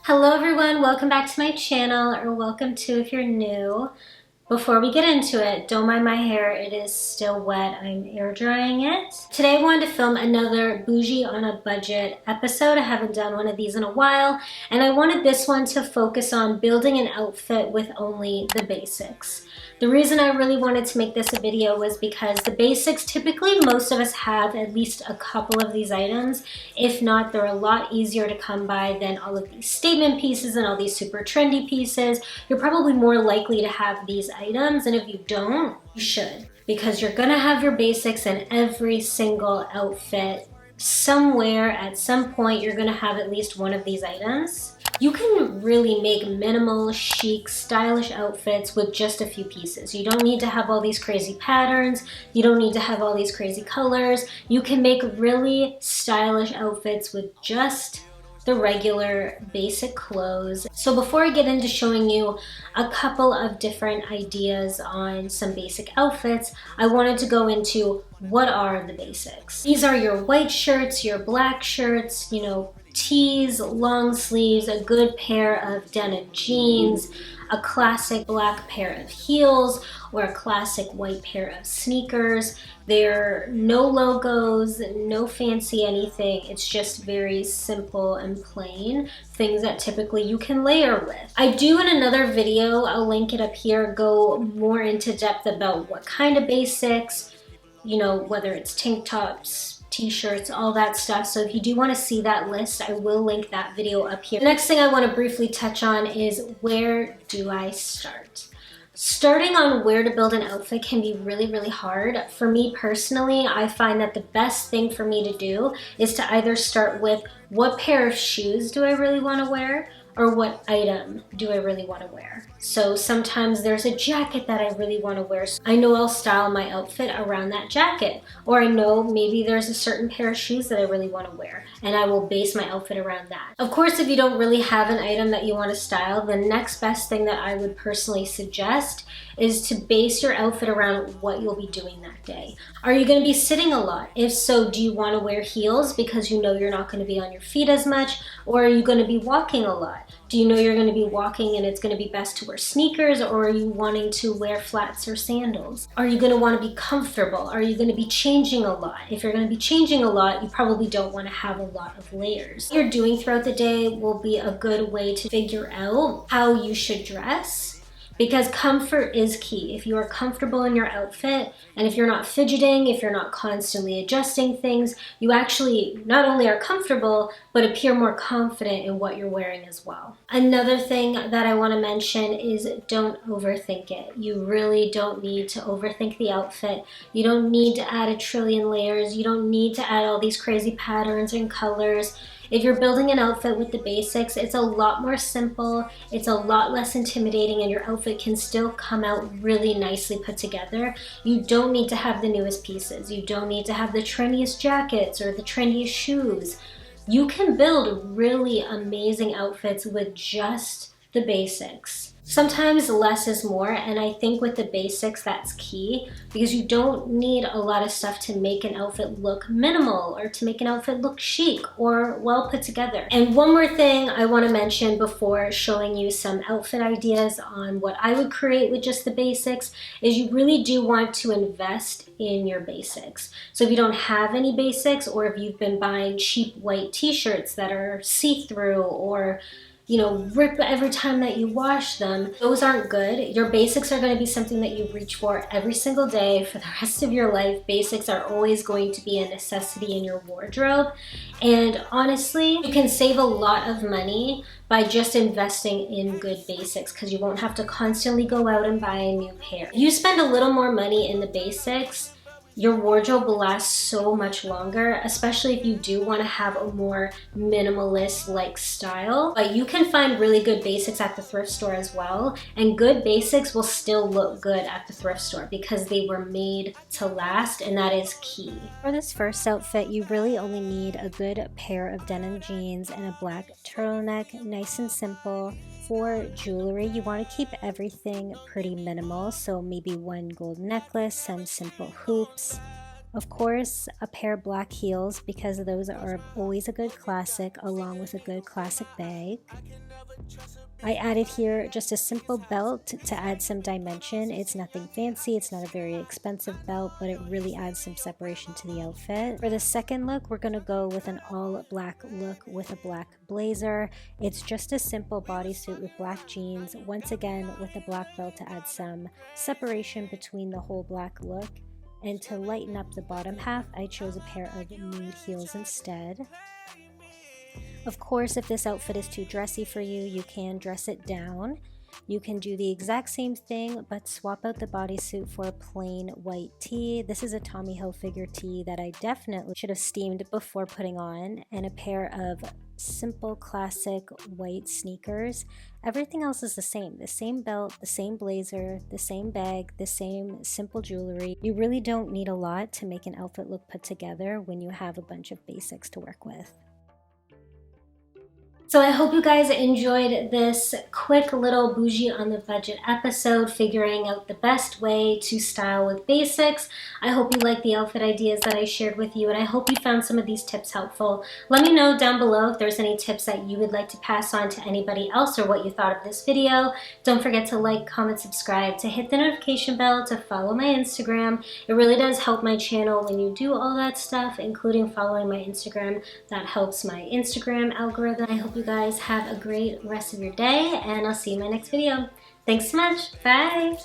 Hello everyone, welcome back to my channel, or welcome to if you're new. Before we get into it, don't mind my hair, it is still wet, I'm air drying it. Today I wanted to film another bougie on a budget episode. I haven't done one of these in a while, and I wanted this one to focus on building an outfit with only the basics. The reason I really wanted to make this a video was because the basics, typically most of us have at least a couple of these items. If not, they're a lot easier to come by than all of these statement pieces and all these super trendy pieces. You're probably more likely to have these items, and if you don't, you should. Because you're gonna have your basics in every single outfit. Somewhere, at some point, you're gonna have at least one of these items. You can really make minimal, chic, stylish outfits with just a few pieces. You don't need to have all these crazy patterns. You don't need to have all these crazy colors. You can make really stylish outfits with just the regular basic clothes. So before I get into showing you a couple of different ideas on some basic outfits, I wanted to go into what are the basics. These are your white shirts, your black shirts, tees, long sleeves, a good pair of denim jeans, a classic black pair of heels, or a classic white pair of sneakers. They're no logos, no fancy anything. It's just very simple and plain, things that typically you can layer with. I do in another video, I'll link it up here, go more into depth about what kind of basics, whether it's tank tops, t-shirts, all that stuff. So if you do want to see that list, I will link that video up here. The next thing I want to briefly touch on is, where do I start? Starting on where to build an outfit can be really, really hard. For me personally, I find that the best thing for me to do is to either start with, what pair of shoes do I really want to wear? Or what item do I really want to wear? So sometimes there's a jacket that I really want to wear. So I know I'll style my outfit around that jacket. Or I know maybe there's a certain pair of shoes that I really want to wear, and I will base my outfit around that. Of course, if you don't really have an item that you want to style, the next best thing that I would personally suggest is to base your outfit around what you'll be doing that day. Are you going to be sitting a lot? If so, do you want to wear heels because you know you're not going to be on your feet as much? Or are you going to be walking a lot? Do you know you're going to be walking and it's going to be best to wear sneakers, or are you wanting to wear flats or sandals? Are you going to want to be comfortable? Are you going to be changing a lot? If you're going to be changing a lot, you probably don't want to have a lot of layers. What you're doing throughout the day will be a good way to figure out how you should dress, because comfort is key. If you are comfortable in your outfit, and if you're not fidgeting, if you're not constantly adjusting things, you actually not only are comfortable, but appear more confident in what you're wearing as well. Another thing that I want to mention is, don't overthink it. You really don't need to overthink the outfit. You don't need to add a trillion layers. You don't need to add all these crazy patterns and colors. If you're building an outfit with the basics, it's a lot more simple, it's a lot less intimidating, and your outfit can still come out really nicely put together. You don't need to have the newest pieces. You don't need to have the trendiest jackets or the trendiest shoes. You can build really amazing outfits with just the basics. Sometimes less is more, and I think with the basics that's key, because you don't need a lot of stuff to make an outfit look minimal or to make an outfit look chic or well put together. And one more thing I want to mention before showing you some outfit ideas on what I would create with just the basics is, you really do want to invest in your basics. So if you don't have any basics, or if you've been buying cheap white t-shirts that are see-through or rip every time that you wash them, those aren't good. Your basics are going to be something that you reach for every single day for the rest of your life. Basics are always going to be a necessity in your wardrobe. And honestly, you can save a lot of money by just investing in good basics, because you won't have to constantly go out and buy a new pair. You spend a little more money in the basics, your wardrobe will last so much longer, especially if you do want to have a more minimalist-like style. But you can find really good basics at the thrift store as well, and good basics will still look good at the thrift store because they were made to last, and that is key. For this first outfit, you really only need a good pair of denim jeans and a black turtleneck, nice and simple. For jewelry, you want to keep everything pretty minimal, so maybe one gold necklace, some simple hoops, Of course, a pair of black heels because those are always a good classic along with a good classic bag. I added here just a simple belt to add some dimension. It's nothing fancy, it's not a very expensive belt, but it really adds some separation to the outfit. For the second look, we're going to go with an all black look with a black blazer. It's just a simple bodysuit with black jeans, once again with a black belt to add some separation between the whole black look. And to lighten up the bottom half, I chose a pair of nude heels instead. Of course, if this outfit is too dressy for you, you can dress it down. You can do the exact same thing, but swap out the bodysuit for a plain white tee. This is a Tommy Hilfiger tee that I definitely should have steamed before putting on, and a pair of simple classic white sneakers. Everything else is the same belt, the same blazer, the same bag, the same simple jewelry. You really don't need a lot to make an outfit look put together when you have a bunch of basics to work with. So I hope you guys enjoyed this quick little bougie on the budget episode, figuring out the best way to style with basics. I hope you like the outfit ideas that I shared with you, and I hope you found some of these tips helpful. Let me know down below if there's any tips that you would like to pass on to anybody else or what you thought of this video. Don't forget to like, comment, subscribe, to hit the notification bell, to follow my Instagram. It really does help my channel when you do all that stuff, including following my Instagram. That helps my Instagram algorithm. I hope you guys have a great rest of your day, and I'll see you in my next video. Thanks so much. Bye.